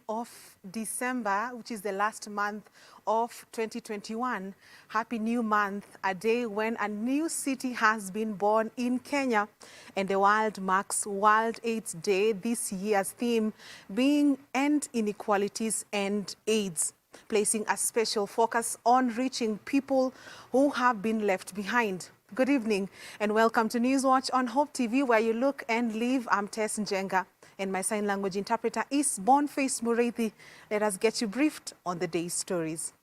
of December, which is the last month of 2021. Happy new month, a day when a new city has been born in Kenya, and the world marks World AIDS Day, this year's theme being End Inequalities and AIDS, placing a special focus on reaching people who have been left behind. Good evening and welcome to Newswatch on Hope TV, where you look and live. I'm Tess Njenga and my sign language interpreter is Boniface Mureithi. Let us get you briefed on the day's stories.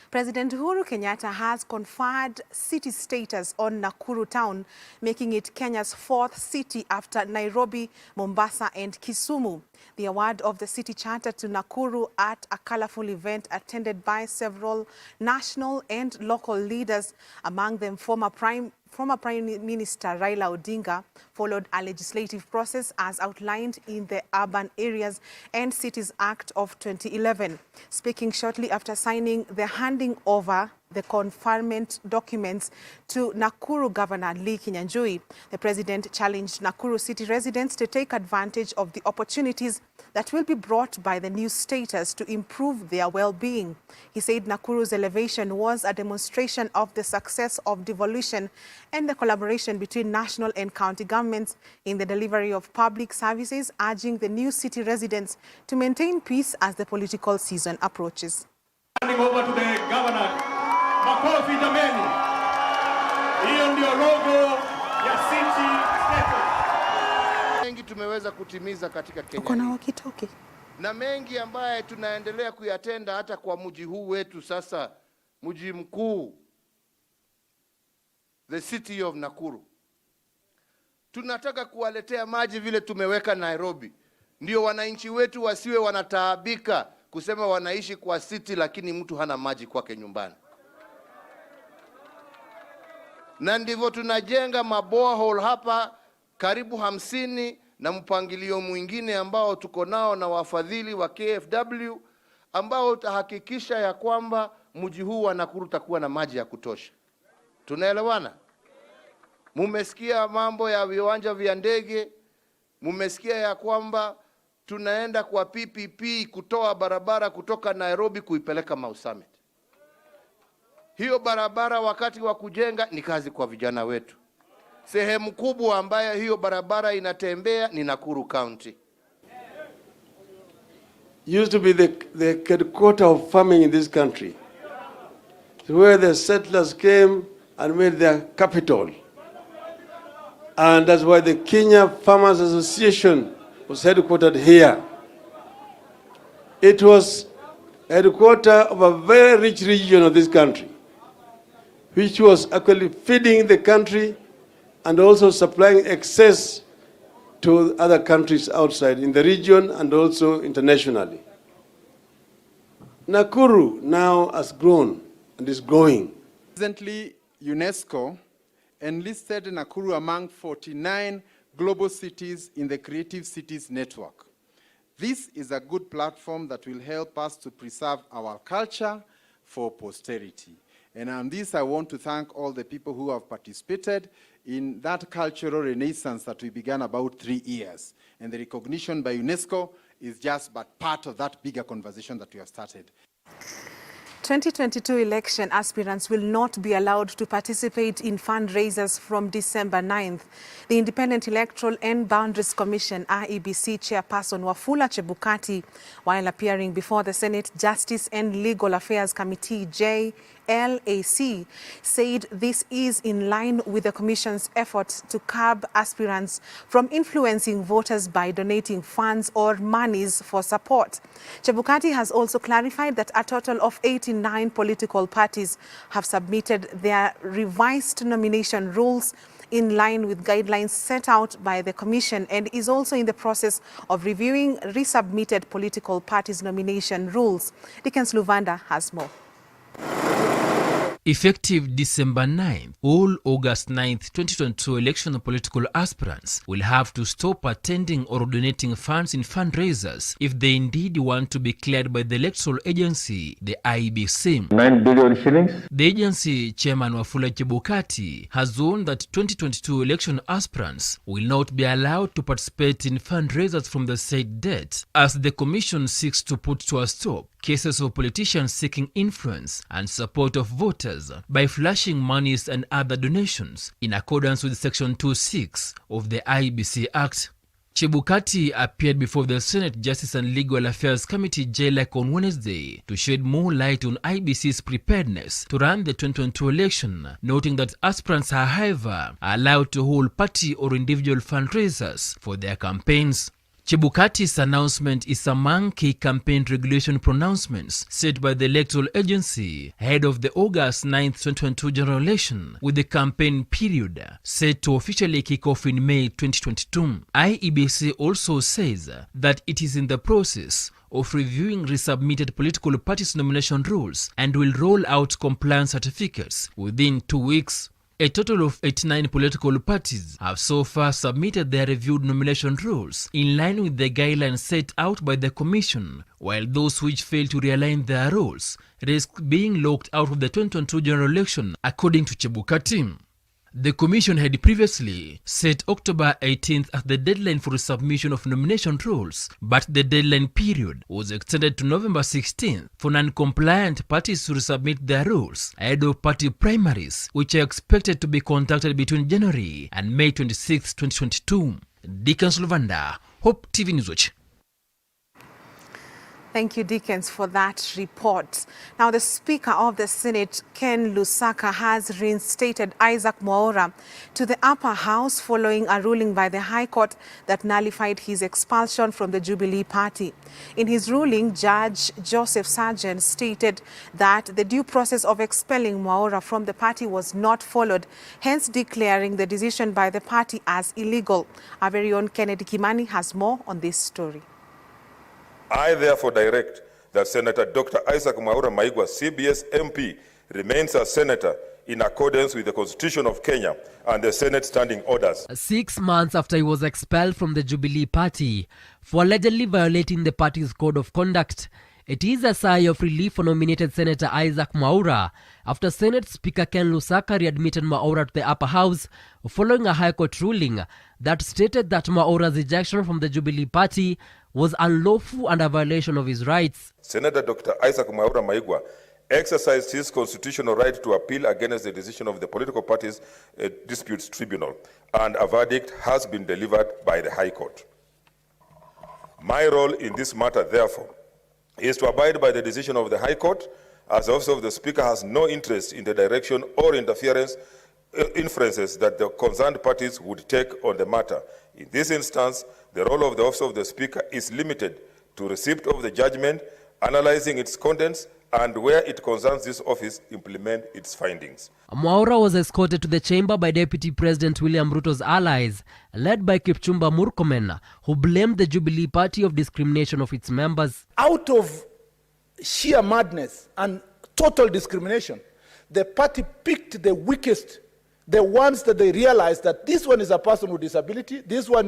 President Uhuru Kenyatta has conferred city status on Nakuru town, making it Kenya's fourth city after Nairobi, Mombasa and Kisumu. The award of the city charter to Nakuru at a colorful event attended by several national and local leaders, among them former Prime Minister Raila Odinga, followed a legislative process as outlined in the Urban Areas and Cities Act of 2011. Speaking shortly after signing the handing over the conferment documents to Nakuru Governor Lee Kinyanjui, the president challenged Nakuru city residents to take advantage of the opportunities that will be brought by the new status to improve their well-being. He said Nakuru's elevation was a demonstration of the success of devolution and the collaboration between national and county governments in the delivery of public services, urging the new city residents to maintain peace as the political season approaches. Handing over to the governor. Makofi jameni. Hiyo ndio logo ya city status. Mengi tumeweza kutimiza katika Kenya. Uko na walkie-talkie? Na mengi ambaye tunaendelea kuyatenda hata kwa mji huu wetu sasa, mji mkuu, the city of Nakuru. Tunataka kuwaletea maji vile tumeweka Nairobi. Ndio wananchi wetu wasiwe wanataabika kusema wanaishi kwa city lakini mtu hana maji kwake nyumbani. Na ndivyo tunajenga maborehole hapa karibu 50 na mpangilio mwingine ambao tuko nao na wafadhili wa KFW ambao utahakikisha ya kwamba mji huu wa Nakuru utakuwa na maji ya kutosha. Tunaelewana? Mumesikia mambo ya viwanja vya ndege, mumesikia ya kwamba tunaenda kwa PPP kutoa barabara kutoka Nairobi kuipeleka Mau Summit. Hiyo barabara wakati wa kujenga ni kazi kwa vijana wetu. Sehemu kubwa ambayo hiyo barabara inatembea ni Nakuru County. Used to be the headquarter of farming in this country. It's where the settlers came and made their capital. And that's why the Kenya Farmers Association was headquartered here. It was headquarter of a very rich region of this country, which was actually feeding the country and also supplying excess to other countries outside in the region and also internationally. Nakuru now has grown and is growing. Recently, UNESCO enlisted Nakuru among 49 global cities in the Creative Cities Network. This is a good platform that will help us to preserve our culture for posterity. And on this, I want to thank all the people who have participated in that cultural renaissance that we began about 3 years. And the recognition by UNESCO is just but part of that bigger conversation that we have started. 2022 election aspirants will not be allowed to participate in fundraisers from December 9th. The Independent Electoral and Boundaries Commission, IEBC Chairperson Wafula Chebukati, while appearing before the Senate Justice and Legal Affairs Committee, JLAC, said this is in line with the Commission's efforts to curb aspirants from influencing voters by donating funds or monies for support. Chebukati has also clarified that a total of 89 political parties have submitted their revised nomination rules in line with guidelines set out by the Commission, and is also in the process of reviewing resubmitted political parties' nomination rules. Dickens Luvanda has more. Effective December 9th, all August 9th, 2022 election political aspirants will have to stop attending or donating funds in fundraisers if they indeed want to be cleared by the electoral agency, the IEBC. 9 billion shillings. The agency chairman Wafula Chebukati has warned that 2022 election aspirants will not be allowed to participate in fundraisers from the said date, as the commission seeks to put to a stop cases of politicians seeking influence and support of voters by flashing monies and other donations in accordance with Section 26 of the IEBC Act. Chebukati appeared before the Senate Justice and Legal Affairs Committee JLAC on Wednesday to shed more light on IEBC's preparedness to run the 2022 election, noting that aspirants are, however, allowed to hold party or individual fundraisers for their campaigns. Chebukati's announcement is among key campaign regulation pronouncements set by the electoral agency ahead of the August 9, 2022 general election, with the campaign period set to officially kick off in May 2022. IEBC also says that it is in the process of reviewing resubmitted political parties' nomination rules and will roll out compliance certificates within 2 weeks. A total of 89 political parties have so far submitted their reviewed nomination rules in line with the guidelines set out by the Commission, while those which fail to realign their rules risk being locked out of the 2022 general election, according to Chebukati. The Commission had previously set October 18th as the deadline for submission of nomination rules, but the deadline period was extended to November 16th for non-compliant parties to resubmit their rules ahead of party primaries, which are expected to be conducted between January and May 26, 2022. Dickens Luvanda, Hope TV News Watch. Thank you, Dickens, for that report. Now, the Speaker of the Senate, Ken Lusaka, has reinstated Isaac Mwaura to the upper house following a ruling by the High Court that nullified his expulsion from the Jubilee Party. In his ruling, Judge Joseph Sargent stated that the due process of expelling Mwaura from the party was not followed, hence declaring the decision by the party as illegal. Our very own Kennedy Kimani has more on this story. I therefore direct that Senator Dr. Isaac Mwaura Maigwa, CBS MP, remains a senator in accordance with the Constitution of Kenya and the Senate standing orders. 6 months after he was expelled from the Jubilee Party for allegedly violating the party's code of conduct, it is a sigh of relief for nominated Senator Isaac Mwaura after Senate Speaker Ken Lusaka readmitted Mwaura to the upper house following a High Court ruling that stated that Mwaura's ejection from the Jubilee Party was unlawful and a violation of his rights. Senator Dr. Isaac Mwaura Maigwa exercised his constitutional right to appeal against the decision of the political parties disputes tribunal, and a verdict has been delivered by the High Court. My role in this matter, therefore, is to abide by the decision of the High Court, as Office of the Speaker has no interest in the direction or inferences that the concerned parties would take on the matter. In this instance, the role of the Office of the Speaker is limited to receipt of the judgment, analyzing its contents, and where it concerns this office, implement its findings. Mwaura was escorted to the chamber by Deputy President William Ruto's allies, led by Kipchumba Murkomen, who blamed the Jubilee Party of discrimination of its members. Out of sheer madness and total discrimination, the party picked the weakest, the ones that they realized that this one is a person with disability, this one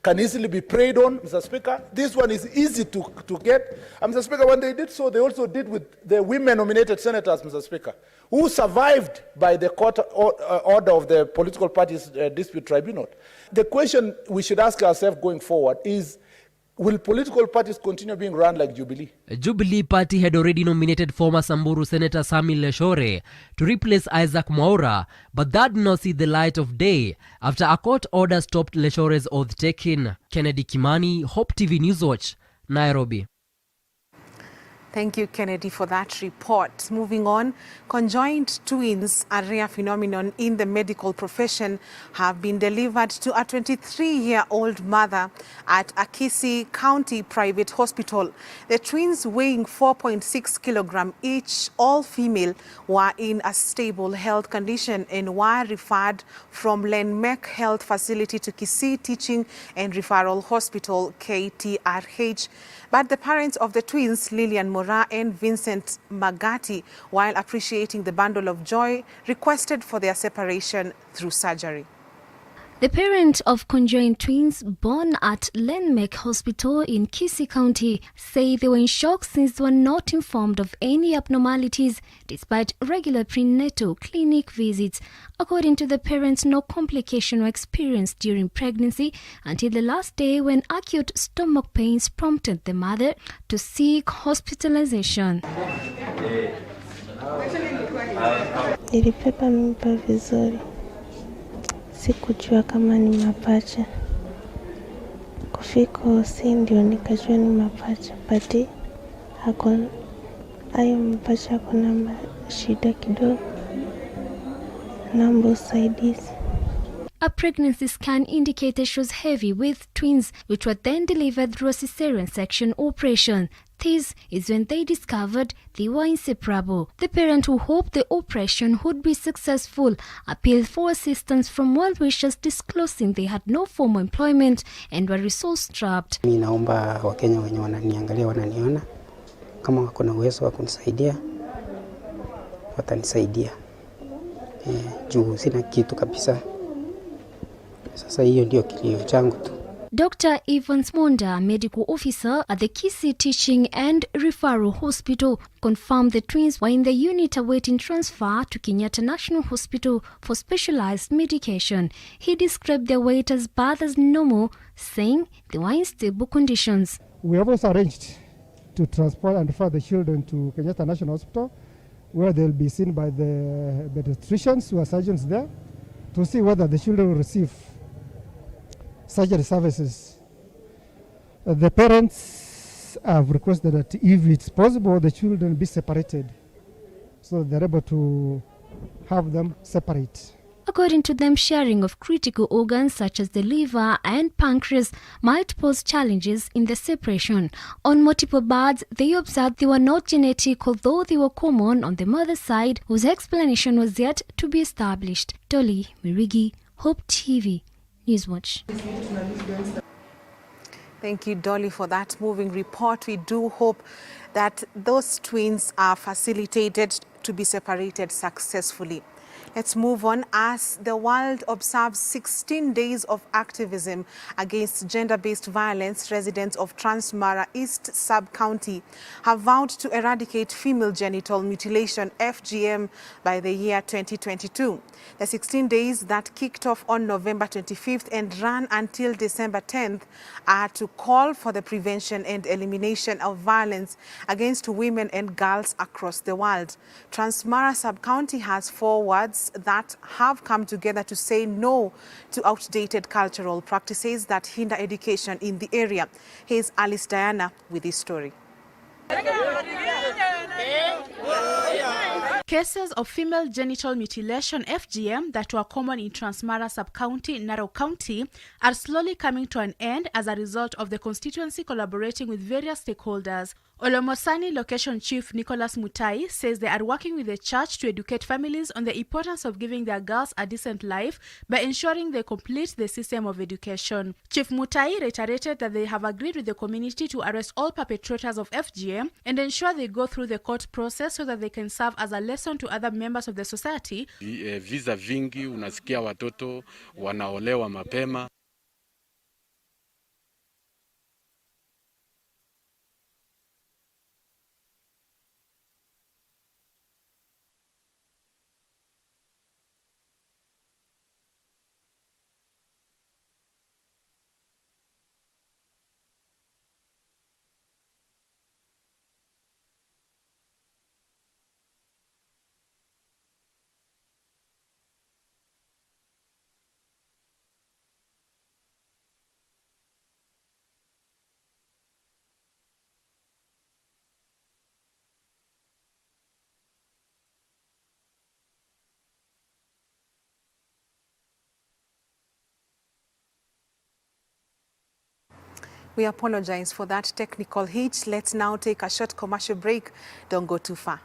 can easily be preyed on, Mr. Speaker, this one is easy to get. And Mr. Speaker, when they did so, they also did with the women-nominated senators, Mr. Speaker, who survived by the court order of the political parties dispute tribunal. The question we should ask ourselves going forward is, will political parties continue being run like Jubilee? The Jubilee Party had already nominated former Samburu Senator Sami Leshore to replace Isaac Mwaura, but that did not see the light of day after a court order stopped Leshore's oath-taking. Kennedy Kimani, Hope TV News Watch, Nairobi. Thank you, Kennedy, for that report. Moving on, conjoined twins, a rare phenomenon in the medical profession, have been delivered to a 23-year-old mother at a Kisii County private hospital. The twins, weighing 4.6 kilograms each, all female, were in a stable health condition and were referred from Lenmek Health Facility to Kisii Teaching and Referral Hospital, KTRH. But the parents of the twins, Lillian Moran Mora and Vincent Magati, while appreciating the bundle of joy requested for their separation through surgery. The parents of conjoined twins born at Lenmek Hospital in Kisii County say they were in shock since they were not informed of any abnormalities despite regular prenatal clinic visits. According to the parents, no complication were experienced during pregnancy until the last day when acute stomach pains prompted the mother to seek hospitalization. Nilipepa mimba vizuri. Sikujua kama ni mapacha. Kufika hosi ndio nikajua ni mapacha. But hayo mapacha hakuna shida kidogo. Naomba usaidizi. A pregnancy scan indicated she was heavy with twins, which were then delivered through a cesarean section operation. This is when they discovered they were inseparable. The parent who hoped the operation would be successful appealed for assistance from well-wishers, disclosing they had no formal employment and were resource-strapped. Mimi naomba Wakenya wenye wananiangalia wananiona kama wako na uwezo wa kunisaidia watanisaidia. Juu sina kitu kabisa. Sasa hiyo ndio kilio changu tu. Dr. Evans Monda, medical officer at the Kisii Teaching and Referral Hospital, confirmed the twins were in the unit awaiting transfer to Kenyatta National Hospital for specialized medication. He described their weight as birth as normal, saying they were in stable conditions. We have also arranged to transport and refer the children to Kenyatta National Hospital, where they'll be seen by the pediatricians who are surgeons there, to see whether the children will receive surgery services. The parents have requested that if it's possible, the children be separated so they're able to have them separate. According to them, sharing of critical organs such as the liver and pancreas might pose challenges in the separation. On multiple births, they observed they were not genetic, although they were common on the mother's side, whose explanation was yet to be established. Dolly Mirigi, Hope TV. Newswatch. Thank you, Dolly, for that moving report. We do hope that those twins are facilitated to be separated successfully. Let's move on. As the world observes 16 days of activism against gender-based violence, residents of Transmara East Sub-County have vowed to eradicate female genital mutilation, FGM, by the year 2022. The 16 days that kicked off on November 25th and ran until December 10th are to call for the prevention and elimination of violence against women and girls across the world. Transmara Sub-County has 4 wards that have come together to say no to outdated cultural practices that hinder education in the area. Here's Alice Diana with this story. Cases of female genital mutilation, FGM, that were common in Transmara Sub-County, Narok County, are slowly coming to an end as a result of the constituency collaborating with various stakeholders. Olomosani Location Chief Nicholas Mutai says they are working with the church to educate families on the importance of giving their girls a decent life by ensuring they complete the system of education. Chief Mutai reiterated that they have agreed with the community to arrest all perpetrators of FGM and ensure they go through the court process so that they can serve as a lesson to other members of the society. Visa vingi unasikia watoto wanaolewa mapema. We apologize for that technical hitch. Let's now take a short commercial break. Don't go too far.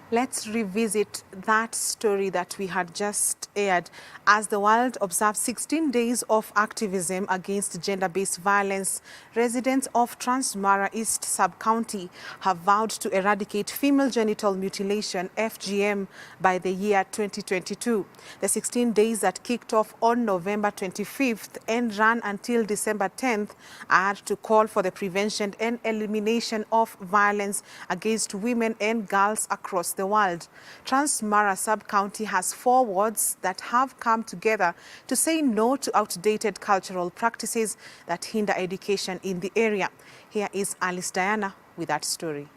Let's revisit that story that we had just aired. As the world observes 16 days of activism against gender-based violence, residents of Transmara East Sub-County have vowed to eradicate female genital mutilation, FGM, by the year 2022. The 16 days that kicked off on November 25th and ran until December 10th are to call for the prevention and elimination of violence against women and girls across the world. Transmara Sub-County has 4 wards that have come together to say no to outdated cultural practices that hinder education in the area. Here is Alice Diana with that story.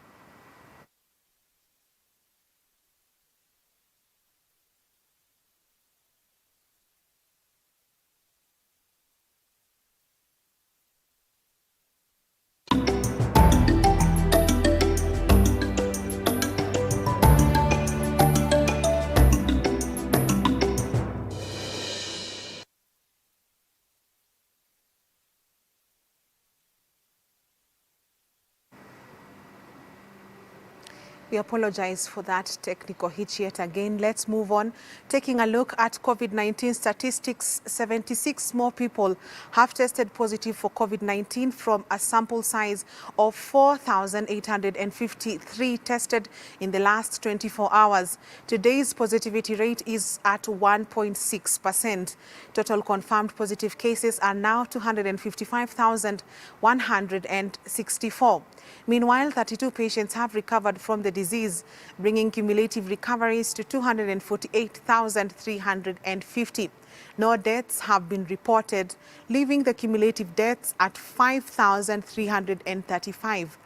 We apologize for that technical hitch yet again. Let's move on. Taking a look at COVID-19 statistics, 76 more people have tested positive for COVID-19 from a sample size of 4,853 tested in the last 24 hours. Today's positivity rate is at 1.6%. Total confirmed positive cases are now 255,164. Meanwhile, 32 patients have recovered from the disease, bringing cumulative recoveries to 248,350. No deaths have been reported, leaving the cumulative deaths at 5,335.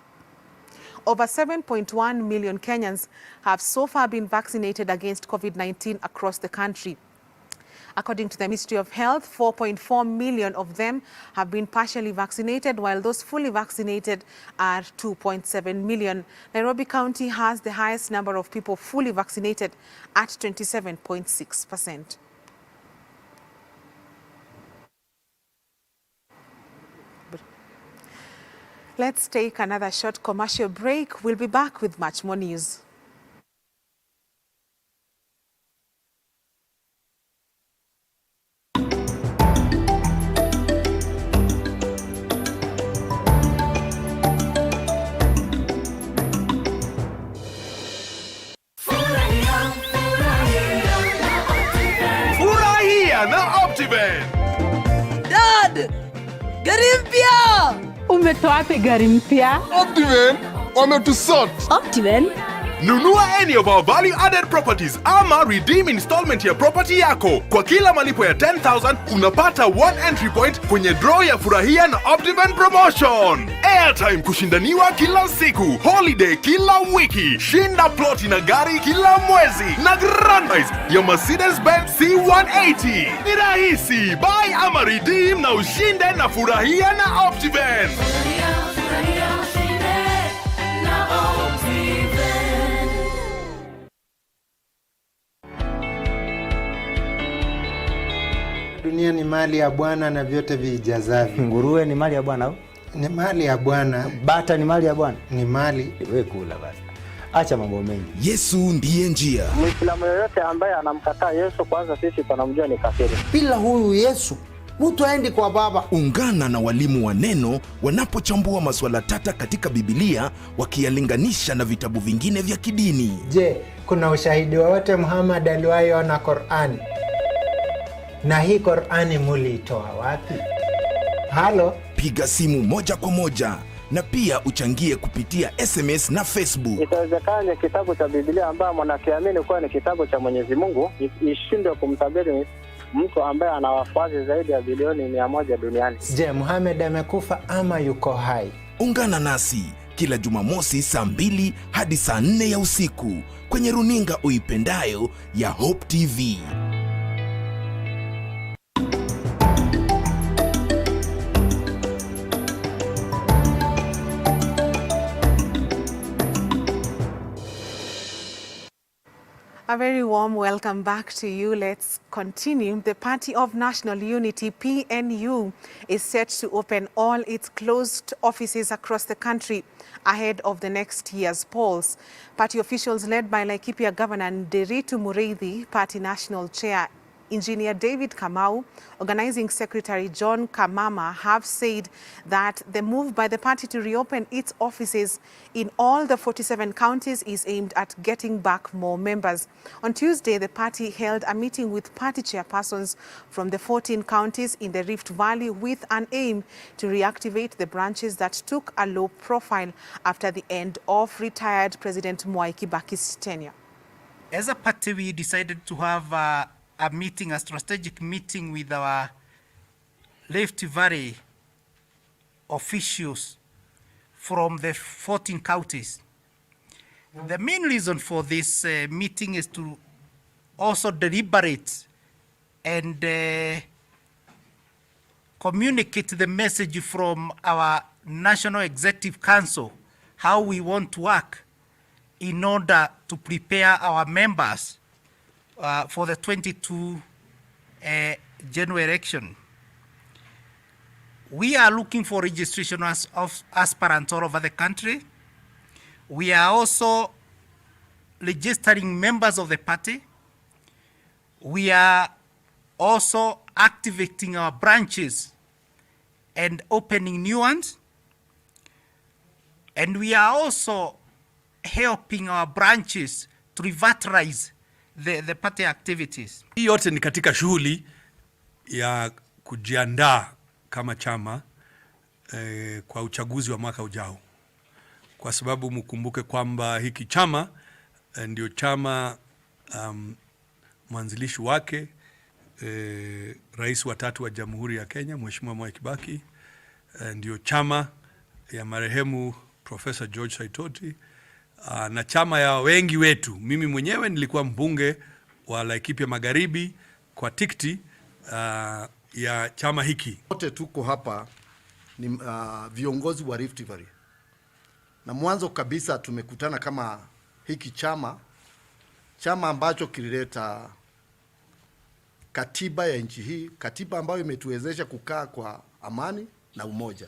Over 7.1 million Kenyans have so far been vaccinated against COVID-19 across the country. According to the Ministry of Health, 4.4 million of them have been partially vaccinated, while those fully vaccinated are 2.7 million. Nairobi County has the highest number of people fully vaccinated at 27.6%. Let's take another short commercial break. We'll be back with much more news. Dad! Gari mpya! Umetoa wapi gari mpya? Optiven wametusort. Optiven? Nunua any of our value-added properties ama redeem installment ya property yako. Kwa kila malipo ya 10,000 unapata 1 entry point kwenye draw ya Furahia na Optiven promotion. Airtime kushindaniwa kila siku, holiday kila wiki, shinda ploti na gari kila mwezi na grand prize ya Mercedes-Benz C180. Ni rahisi, buy ama redeem na ushinde na Furahia na Optiven. Dunia ni mali ya Bwana na vyote vijazavyo. Nguruwe ni mali ya Bwana au? Ni mali ya Bwana. Bata ni mali ya Bwana. Ni mali. Wewe kula basi. Acha mambo mengi. Yesu ndiye njia. Muislamu yoyote ambaye anamkataa Yesu, kwanza sisi tunamjua ni kafiri. Bila huyu Yesu, mtu aendi kwa Baba. Ungana na walimu wa neno wanapochambua masuala tata katika Biblia, wakiyalinganisha na vitabu vingine vya kidini. Je, kuna ushahidi wowote Muhammad aliwahi ona Qur'ani? Na hii Qur'ani muliitoa wapi? Halo? Piga simu moja kwa moja na pia uchangie kupitia SMS na Facebook. Itawezekana kitabu cha Biblia ambaye mwanakiamini kuwa ni kitabu cha Mwenyezi Mungu ishindwe kumtabiri mtu ambaye ana wafuasi zaidi ya bilioni 100 duniani. Je, Muhammad amekufa ama yuko hai? Ungana nasi kila Jumamosi saa 2 hadi saa 4 ya usiku kwenye runinga uipendayo ya Hope TV. A very warm welcome back to you. Let's continue. The Party of National Unity, PNU, is set to open all its closed offices across the country ahead of the next year's polls. Party officials led by Laikipia Governor Nderitu Mureithi, Party National Chair Engineer David Kamau, Organizing Secretary John Kamama have said that the move by the party to reopen its offices in all the 47 counties is aimed at getting back more members. On Tuesday, the party held a meeting with party chairpersons from the 14 counties in the Rift Valley with an aim to reactivate the branches that took a low profile after the end of retired President Mwai Kibaki's tenure. As a party, we decided to have a meeting, a strategic meeting with our Rift Valley officials from the 14 counties. The main reason for this meeting is to also deliberate and communicate the message from our National Executive Council, how we want to work in order to prepare our members for the 22 general election. We are looking for registration of aspirants all over the country. We are also registering members of the party. We are also activating our branches and opening new ones. And we are also helping our branches to revitalize the party activities. Hii yote ni katika shughuli ya kujiandaa kama chama kwa uchaguzi wa mwaka ujao. Kwa sababu mkumbuke kwamba hiki chama ndio chama mwanzilishi wake rais wa 3 wa Jamhuri ya Kenya Mheshimiwa Mwai Kibaki, ndio chama ya marehemu Professor George Saitoti, na chama ya wengi wetu. Mimi mwenyewe nilikuwa mbunge wa Laikipia Magharibi kwa tikiti ya chama hiki. Wote tuko hapa ni viongozi wa Rift Valley. Na mwanzo kabisa tumekutana kama hiki chama ambacho kilileta katiba ya nchi hii, katiba ambayo imetuwezesha kukaa kwa amani na umoja.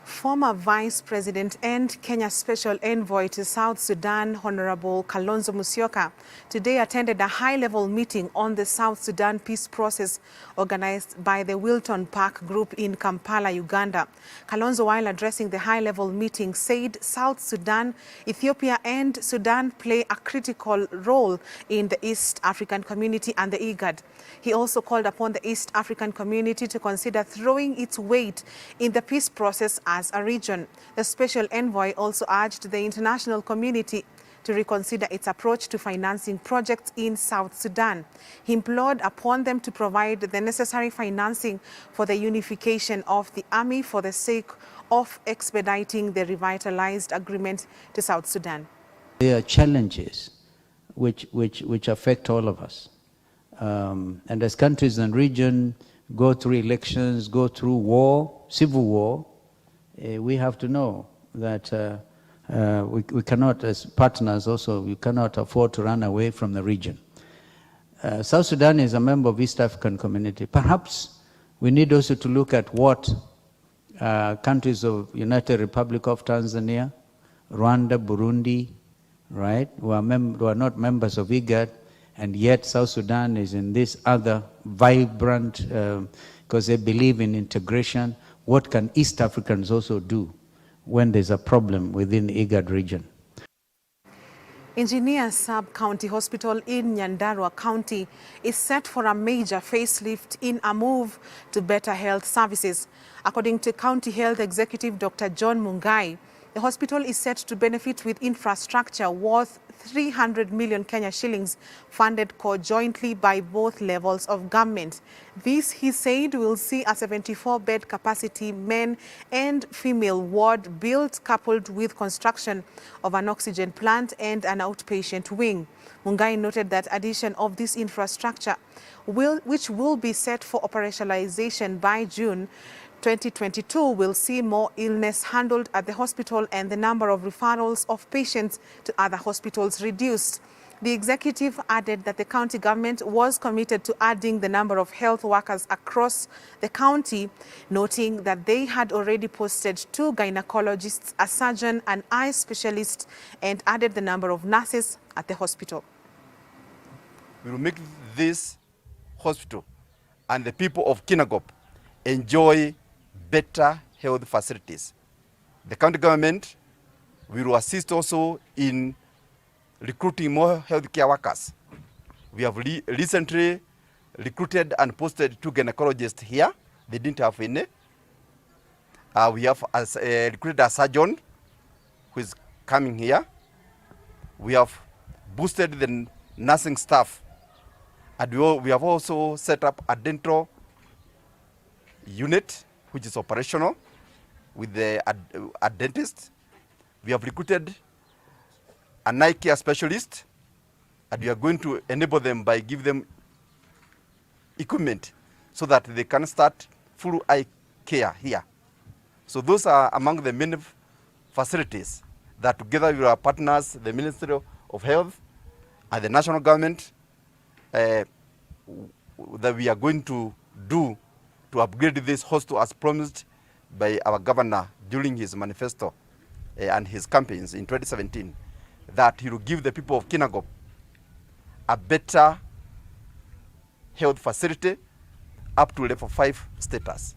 Former Vice President and Kenya Special Envoy to South Sudan, Honorable Kalonzo Musyoka, today attended a high-level meeting on the South Sudan peace process organized by the Wilton Park Group in Kampala, Uganda. Kalonzo, while addressing the high-level meeting, said South Sudan, Ethiopia and Sudan play a critical role in the East African community and the IGAD. He also called upon the East African community to consider throwing its weight in the peace process as a region. The Special Envoy also urged the international community to reconsider its approach to financing projects in South Sudan. He implored upon them to provide the necessary financing for the unification of the army for the sake of expediting the revitalized agreement to South Sudan. There are challenges which affect all of us. And as countries and region go through elections, go through war, civil war, we have to know that we cannot, as partners also, we cannot afford to run away from the region. South Sudan is a member of East African Community. Perhaps we need also to look at what countries of United Republic of Tanzania, Rwanda, Burundi, right, who are not members of IGAD, and yet South Sudan is in this other vibrant, because they believe in integration. What can East Africans also do when there's a problem within the IGAD region? Engineer Sub-County Hospital in Nyandarua County is set for a major facelift in a move to better health services. According to County Health Executive Dr. John Mungai, the hospital is set to benefit with infrastructure worth 300 million Kenya shillings funded conjointly by both levels of government. This, he said, will see a 74-bed capacity men and female ward built, coupled with construction of an oxygen plant and an outpatient wing. Mungai noted that addition of this infrastructure, which will be set for operationalization by June 2022 will see more illness handled at the hospital and the number of referrals of patients to other hospitals reduced. The executive added that the county government was committed to adding the number of health workers across the county, noting that they had already posted 2 gynecologists, a surgeon, an eye specialist, and added the number of nurses at the hospital. We will make this hospital and the people of Kinangop enjoy better health facilities. The county government will assist also in recruiting more healthcare workers. We have recently recruited and posted 2 gynecologists here. They didn't have any. We have recruited a surgeon who is coming here. We have boosted the nursing staff. And we have also set up a dental unit which is operational with a dentist. We have recruited an eye care specialist, and we are going to enable them by giving them equipment so that they can start full eye care here. So those are among the many facilities that together with our partners, the Ministry of Health and the national government, that we are going to do to upgrade this hospital as promised by our governor during his manifesto and his campaigns in 2017. That he will give the people of Kinangop a better health facility up to level 5 status.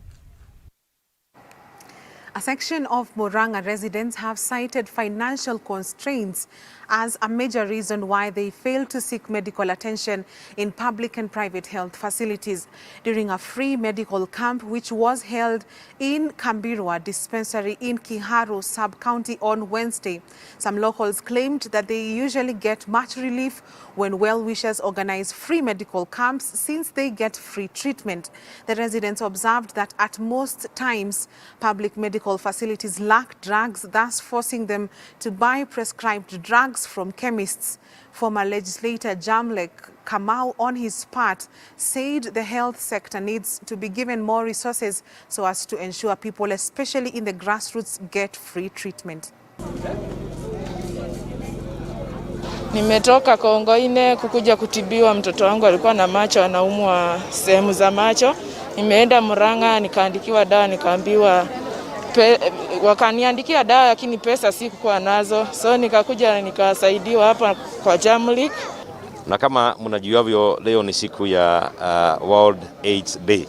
A section of Murang'a residents have cited financial constraints as a major reason why they fail to seek medical attention in public and private health facilities. During a free medical camp which was held in Kambirwa Dispensary in Kiharu Sub-County on Wednesday, some locals claimed that they usually get much relief when well-wishers organize free medical camps since they get free treatment. The residents observed that at most times public medical facilities lack drugs, thus forcing them to buy prescribed drugs from chemists. Former legislator Jamlek Kamau, on his part, said the health sector needs to be given more resources so as to ensure people, especially in the grassroots, get free treatment. Nimetoka Kongoine kukuja kutibiwa, mtoto wangu alikuwa na macho, anaumwa sehemu za macho. Nimeenda Murang'a nikaandikiwa dawa, nikaambiwa wakaniandikia dawa lakini pesa sikuwa nazo, so nikakuja nikasaidiwa hapa kwa Jamlik. Na kama mnajuavyo, leo ni siku ya World AIDS Day,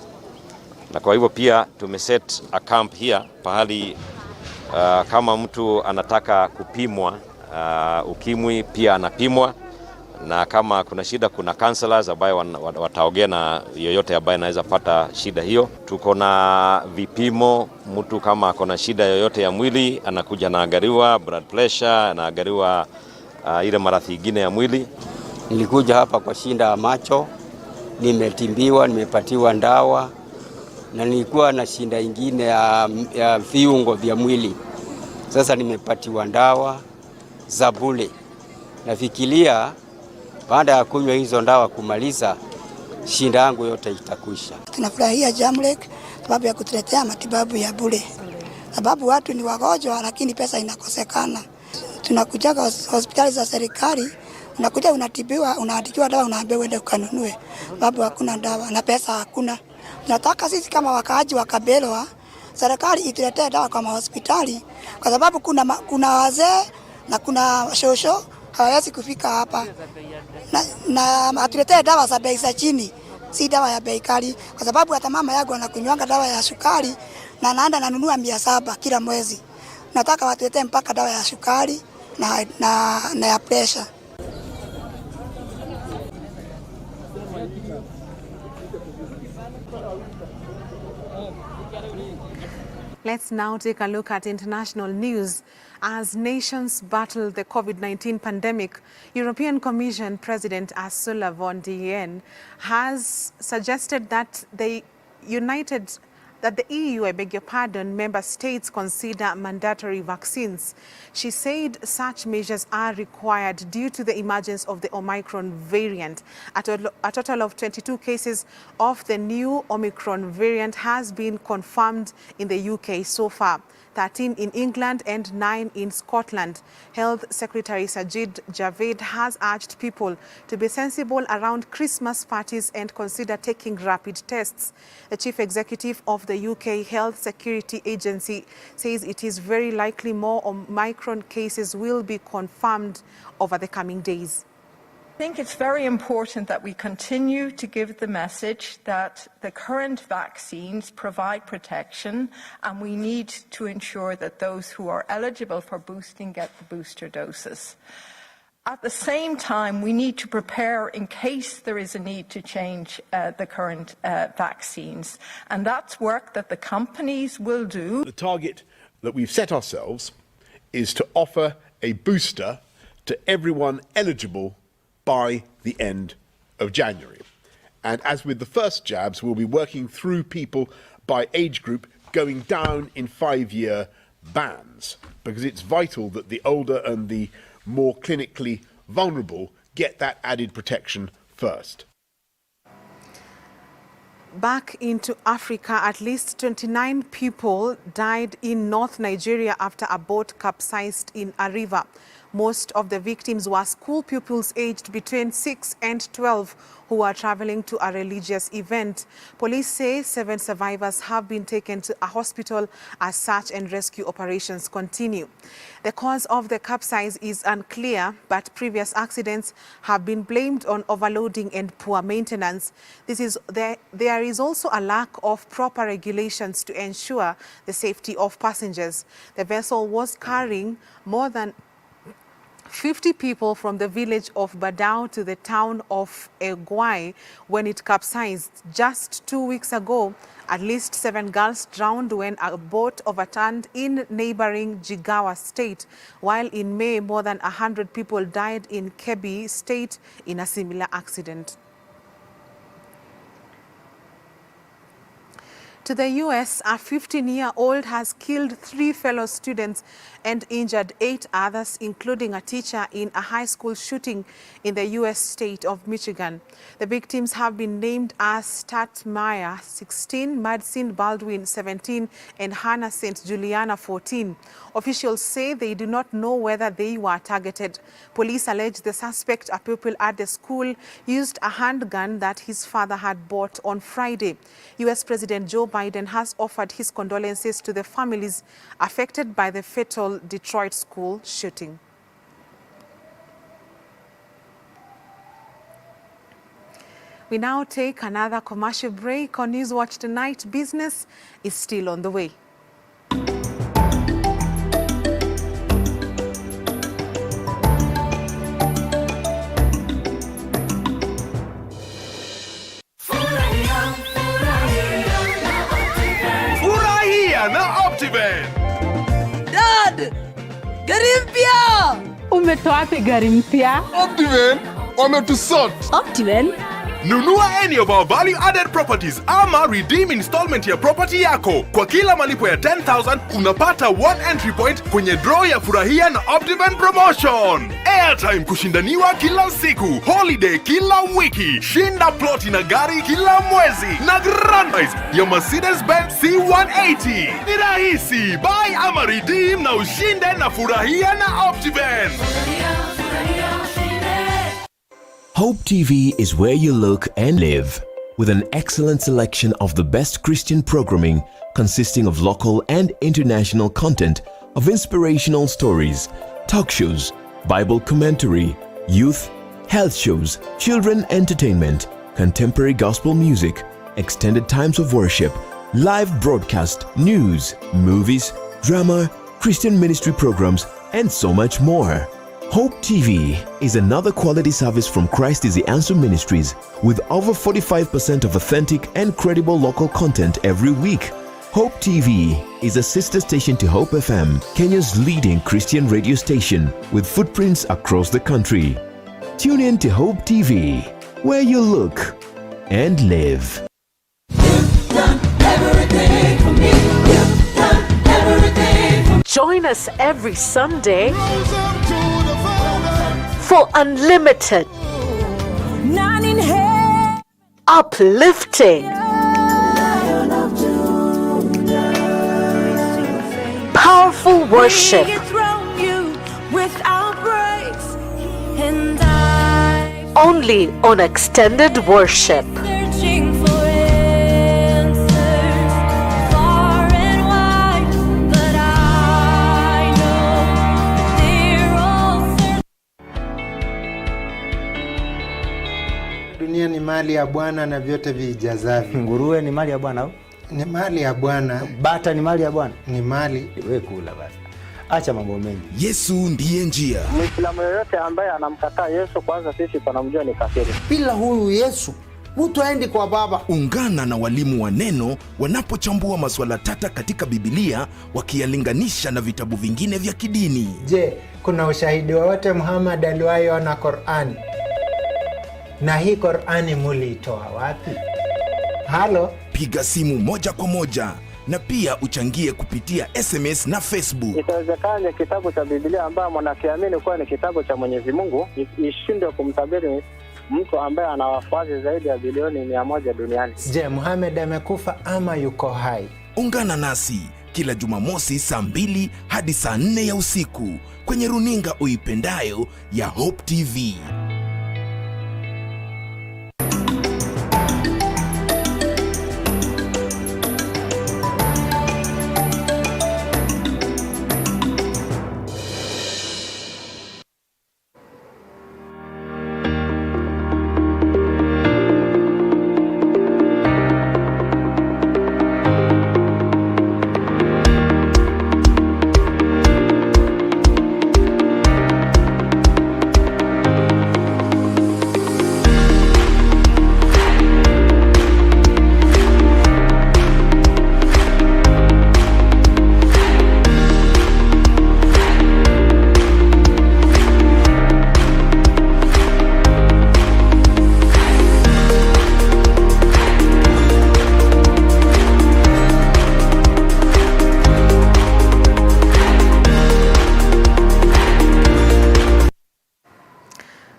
na kwa hivyo pia tumeset a camp here pahali kama mtu anataka kupimwa ukimwi pia anapimwa, na kama kuna shida kuna counselors ambayo wataongea na yoyote ambaye anaweza pata shida hiyo. Tuko na vipimo, mtu kama kuna shida yoyote ya mwili anakuja naangaliwa blood pressure, anaangaliwa ile maradhi mengine ya mwili. Nilikuja hapa kwa shinda ya macho, nimetimbiwa, nimepatiwa ndawa, na nilikuwa na shinda ingine ya viungo vya mwili. Sasa nimepatiwa ndawa za bure. Nafikiria baada ya kunywa hizo ndawa kumaliza, shinda yangu yote itakwisha. Tunafurahia Jamlek sababu ya kutuletea matibabu ya bure. Sababu watu ni wagonjwa lakini pesa inakosekana. Tunakuja hospitali za serikali, unakuja unatibiwa, unaandikiwa dawa, unaambiwa uende ukanunue. Sababu hakuna dawa na pesa hakuna. Tunataka sisi kama wakaaji wa Kabelwa, serikali ituletee dawa kwa hospitali kwa sababu kuna wazee na kuna shosho hawezi kufika hapa, na atuletee dawa za bei za chini, si dawa ya bei kali, kwa sababu hata mama yangu anakunywanga dawa ya sukari na anaenda nanunua 700 kila mwezi. Nataka watuletee mpaka dawa ya sukari na ya pressure. Let's now take a look at international news. As nations battle the COVID-19 pandemic, European Commission President Ursula von der Leyen has suggested that the that the EU, member states consider mandatory vaccines. She said such measures are required due to the emergence of the Omicron variant. A total of 22 cases of the new Omicron variant has been confirmed in the UK so far. 13 in England and 9 in Scotland. Health Secretary Sajid Javid has urged people to be sensible around Christmas parties and consider taking rapid tests. The chief executive of the UK Health Security Agency says it is very likely more Omicron cases will be confirmed over the coming days. I think it's very important that we continue to give the message that the current vaccines provide protection, and we need to ensure that those who are eligible for boosting get the booster doses. At the same time, we need to prepare in case there is a need to change the current vaccines, and that's work that the companies will do. The target that we've set ourselves is to offer a booster to everyone eligible by the end of January. And as with the first jabs, we'll be working through people by age group, going down in 5-year bands, because it's vital that the older and the more clinically vulnerable get that added protection first. Back into Africa, at least 29 people died in North Nigeria after a boat capsized in a river. Most of the victims were school pupils aged between 6 and 12 who were traveling to a religious event. Police say 7 survivors have been taken to a hospital as search and rescue operations continue. The cause of the capsize is unclear, but previous accidents have been blamed on overloading and poor maintenance. There is also a lack of proper regulations to ensure the safety of passengers. The vessel was carrying more than 50 people from the village of Badao to the town of Egwai when it capsized. Just 2 weeks ago, at least 7 girls drowned when a boat overturned in neighboring Jigawa State, while in May, more than 100 people died in Kebbi State in a similar accident. To the U.S., a 15-year-old has killed 3 fellow students and injured 8 others, including a teacher, in a high school shooting in the U.S. state of Michigan. The victims have been named as Stat Meyer, 16, Madison Baldwin, 17, and Hannah St. Juliana, 14. Officials say they do not know whether they were targeted. Police allege the suspect, a pupil at the school, used a handgun that his father had bought on Friday. U.S. President Joe Biden has offered his condolences to the families affected by the fatal Detroit school shooting. We now take another commercial break. On Newswatch Tonight, business is still on the way. Na Optiven. Dad! Gari mpya! Umetoa wapi gari mpya? Optiven wametusort. Optiven? Nunua any of our value-added properties ama redeem installment ya property yako. Kwa kila malipo ya 10,000 unapata 1 entry point kwenye draw ya Furahia na Optiven promotion. Airtime kushindaniwa kila siku, holiday kila wiki, shinda ploti na gari kila mwezi, na grand prize ya Mercedes-Benz C180. Ni rahisi, buy ama redeem na ushinde na Furahia na Optiven. Hope TV is where you look and live, with an excellent selection of the best Christian programming consisting of local and international content, of inspirational stories, talk shows, Bible commentary, youth, health shows, children entertainment, contemporary gospel music, extended times of worship, live broadcast, news, movies, drama, Christian ministry programs, and so much more. Hope TV is another quality service from Christ is the Answer Ministries, with over 45% of authentic and credible local content every week. Hope TV is a sister station to Hope FM, Kenya's leading Christian radio station, with footprints across the country. Tune in to Hope TV, where you look and live. You've done everything. Join us every Sunday for unlimited, uplifting, powerful worship. Only on Extended Worship. Dunia ni mali ya Bwana na vyote vijazavyo. Nguruwe ni mali ya Bwana au? Ni mali ya Bwana. Bata ni mali ya Bwana? Ni mali. Wewe kula basi. Acha mambo mengi. Yesu ndiye njia. Muislamu yoyote ambaye anamkataa Yesu, kwanza sisi tunamjua ni kafiri. Bila huyu Yesu, mtu aendi kwa Baba. Ungana na walimu wa neno wanapochambua masuala tata katika Biblia, wakiyalinganisha na vitabu vingine vya kidini. Je, kuna ushahidi wowote Muhammad aliwahi ona Qur'ani? Na hii Qur'ani muliitoa wapi? Halo? Piga simu moja kwa moja na pia uchangie kupitia SMS na Facebook. Itawezekana kitabu cha Biblia ambaye mwanakiamini kuwa ni kitabu cha Mwenyezi Mungu ishindwe kumtabiri mtu ambaye ana wafuasi zaidi ya bilioni 100 duniani. Je, Muhammad amekufa ama yuko hai? Ungana nasi kila Jumamosi saa 2 hadi saa 4 ya usiku kwenye runinga uipendayo ya Hope TV.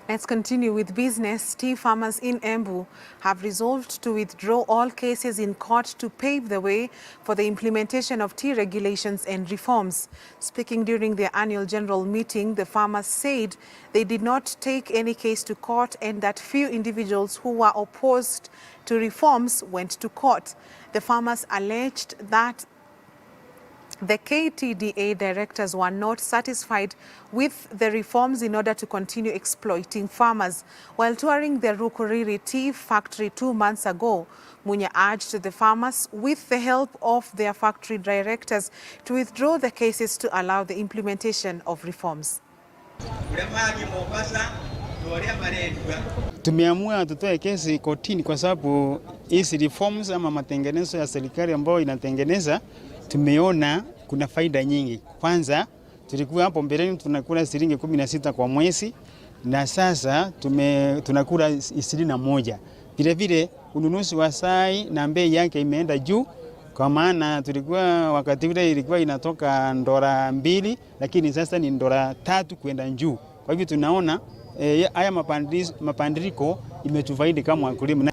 Let's continue with business. Tea farmers in Embu have resolved to withdraw all cases in court to pave the way for the implementation of tea regulations and reforms. Speaking during their annual general meeting, the farmers said they did not take any case to court and that few individuals who were opposed to reforms went to court. The farmers alleged that the KTDA directors were not satisfied with the reforms in order to continue exploiting farmers. While touring the Rukuriri tea factory 2 months ago, Munya urged the farmers, with the help of their factory directors, to withdraw the cases to allow the implementation of reforms. Tumeamua tutoe kesi kotini kwa sababu hizi reforms ama matengenezo ya serikali ambayo inatengeneza tumeona kuna faida nyingi. Kwanza tulikuwa hapo mbeleni tunakula shilingi 16 kwa mwezi na sasa tunakula 21. Vile vile ununuzi wa sai na bei yake imeenda juu, kwa maana tulikuwa wakati ule ilikuwa inatoka $2 lakini sasa ni $3 kwenda juu. Kwa hivyo tunaona haya mapandiriko imetufaidi kama wakulima.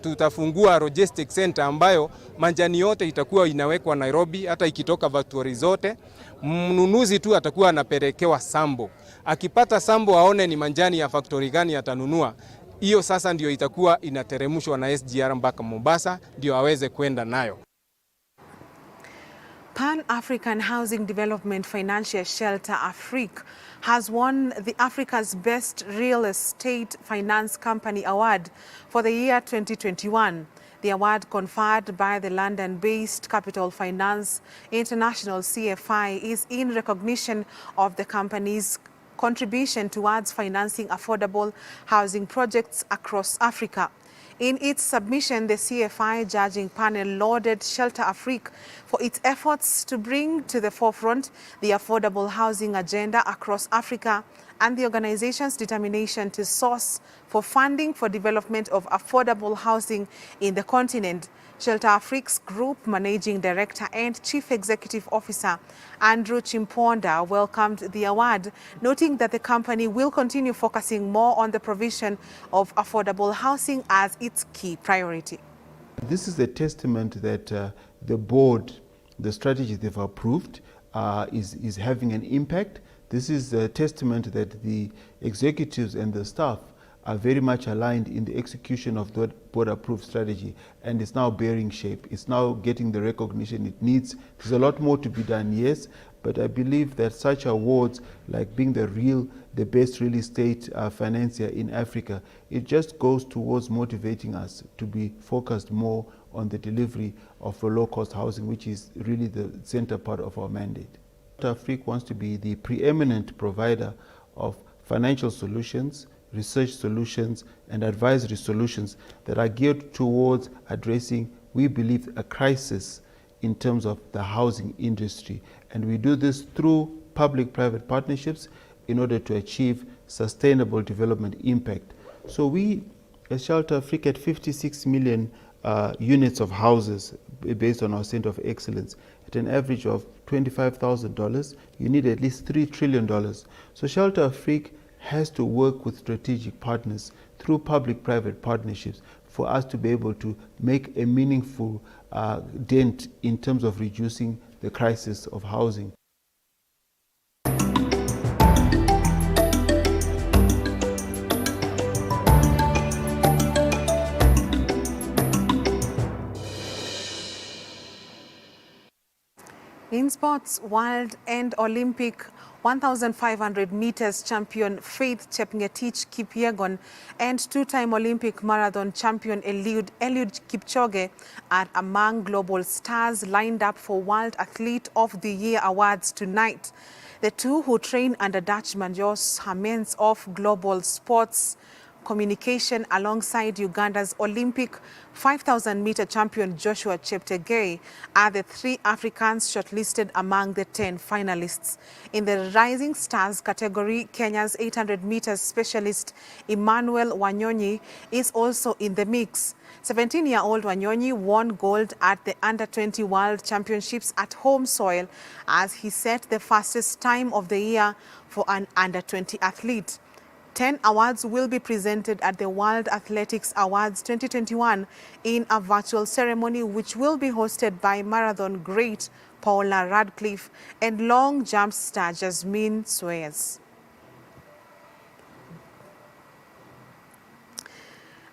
Tutafungua logistic center ambayo manjani yote itakuwa inawekwa Nairobi, hata ikitoka factory zote. Mnunuzi tu atakuwa anapelekewa sambo. Akipata sambo aone ni manjani ya factory gani atanunua. Hiyo sasa ndio itakuwa inateremshwa na SGR mpaka Mombasa ndio aweze kwenda nayo. Pan-African Housing Development Financial Shelter Afrique has won the Africa's Best Real Estate Finance Company Award for the year 2021. The award, conferred by the London-based Capital Finance International CFI, is in recognition of the company's contribution towards financing affordable housing projects across Africa. In its submission, the CFI judging panel lauded Shelter Afrique for its efforts to bring to the forefront the affordable housing agenda across Africa and the organization's determination to source for funding for development of affordable housing in the continent. Shelter Afrique's Group Managing Director and Chief Executive Officer Andrew Chimponda welcomed the award, noting that the company will continue focusing more on the provision of affordable housing as its key priority. This is a testament that the board, the strategy they've approved, is having an impact. This is a testament that the executives and the staff are very much aligned in the execution of the board-approved strategy, and it's now bearing shape. It's now getting the recognition it needs. There's a lot more to be done, yes, but I believe that such awards, like being the best real estate financier in Africa, it just goes towards motivating us to be focused more on the delivery of a low-cost housing, which is really the center part of our mandate. Shelter Afrique wants to be the preeminent provider of financial solutions, research solutions, and advisory solutions that are geared towards addressing, we believe, a crisis in terms of the housing industry. And we do this through public-private partnerships in order to achieve sustainable development impact. So we, as Shelter Afrique, at 56 million units of houses based on our Center of Excellence, at an average of $25,000, you need at least $3 trillion. So Shelter Afrique has to work with strategic partners through public-private partnerships for us to be able to make a meaningful dent in terms of reducing the crisis of housing. In sports, world and Olympic 1,500 meters champion Faith Chepngetich Kipyegon and two-time Olympic marathon champion Eliud Kipchoge are among global stars lined up for World Athlete of the Year awards tonight. The two, who train under Dutchman Jos Hamens of Global Sports Communication alongside Uganda's Olympic 5,000-meter champion Joshua Cheptegei, are the three Africans shortlisted among the 10 finalists. In the Rising Stars category, Kenya's 800 meters specialist Emmanuel Wanyonyi is also in the mix. 17-year-old Wanyonyi won gold at the Under-20 World Championships at home soil as he set the fastest time of the year for an Under-20 athlete. 10 awards will be presented at the World Athletics Awards 2021 in a virtual ceremony which will be hosted by marathon great Paula Radcliffe and long jump star Jasmine Swayers.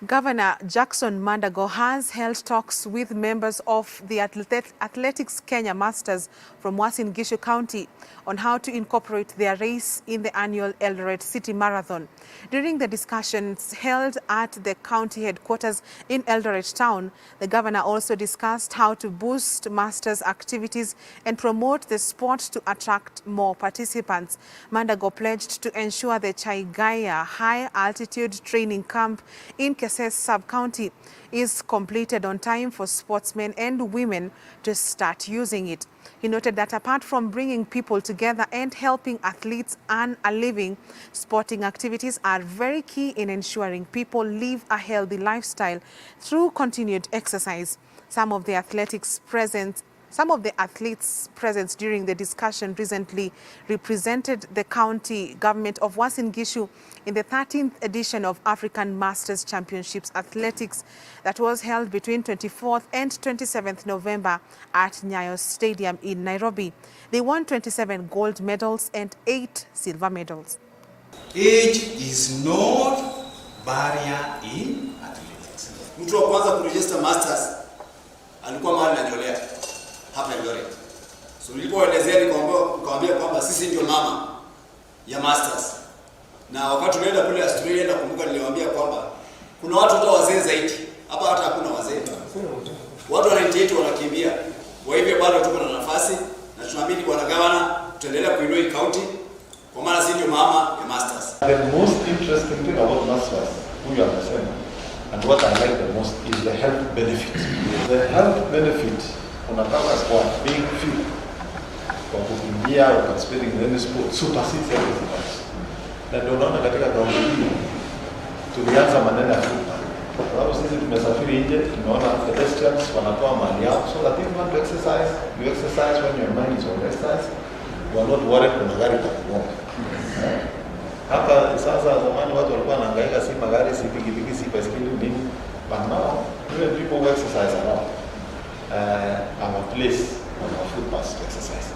Governor Jackson Mandago has held talks with members of the Athletics Kenya Masters from Uasin Gishu County on how to incorporate their race in the annual Eldoret City Marathon. During the discussions held at the county headquarters in Eldoret town, the governor also discussed how to boost Masters activities and promote the sport to attract more participants. Mandago pledged to ensure the Chaigaya High Altitude Training Camp in Sub-County is completed on time for sportsmen and women to start using it. He noted that apart from bringing people together and helping athletes earn a living, sporting activities are very key in ensuring people live a healthy lifestyle through continued exercise. Some of the athletes present during the discussion recently represented the county government of Uasin Gishu in the 13th edition of African Masters Championships Athletics that was held between 24th and 27th November at Nyayo Stadium in Nairobi. They won 27 gold medals and 8 silver medals. Age is not barrier in athletics. Mtu wa kwanza kuregister Masters alikuwa mahali najolea hapa Eldoret. So nilipoelezea nikamwambia kwamba sisi ndio mama ya Masters. Na wakati tumeenda kule Australia nakumbuka niliwaambia kwamba kuna watu hata wazee zaidi. Hapa hata hakuna wazee. Watu wa 98 wanakimbia. Kwa hivyo bado tuko na nafasi na tunaamini bwana gavana tutaendelea kuinua hii county kwa maana sisi ndio mama ya Masters. The most interesting thing about Masters, huyu amesema, and what I like the most is the health benefit. The health benefit unataka kwa being fit, kwa kukimbia, or participating in any sport, supersedes everything else. Na ndio unaona katika kaunti hii tulianza maneno ya footpath. Kwa sababu sisi tumesafiri nje, tumeona pedestrians wanatoa mali yao. So that if you want to exercise, you exercise when your mind is on exercise. You are not worried kuna gari itakugonga. Hapa sasa zamani watu walikuwa wanahangaika si magari, si pikipiki, si baiskeli nini. But now, even people who exercise around have a place on our footpaths to exercise.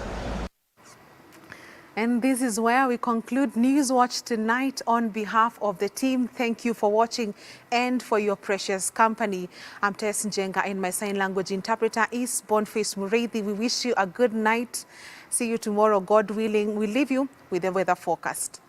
And this is where we conclude Newswatch tonight. On behalf of the team, thank you for watching and for your precious company. I'm Tess Njenga and my sign language interpreter is Boniface Mureithi. We wish you a good night. See you tomorrow, God willing. We leave you with the weather forecast.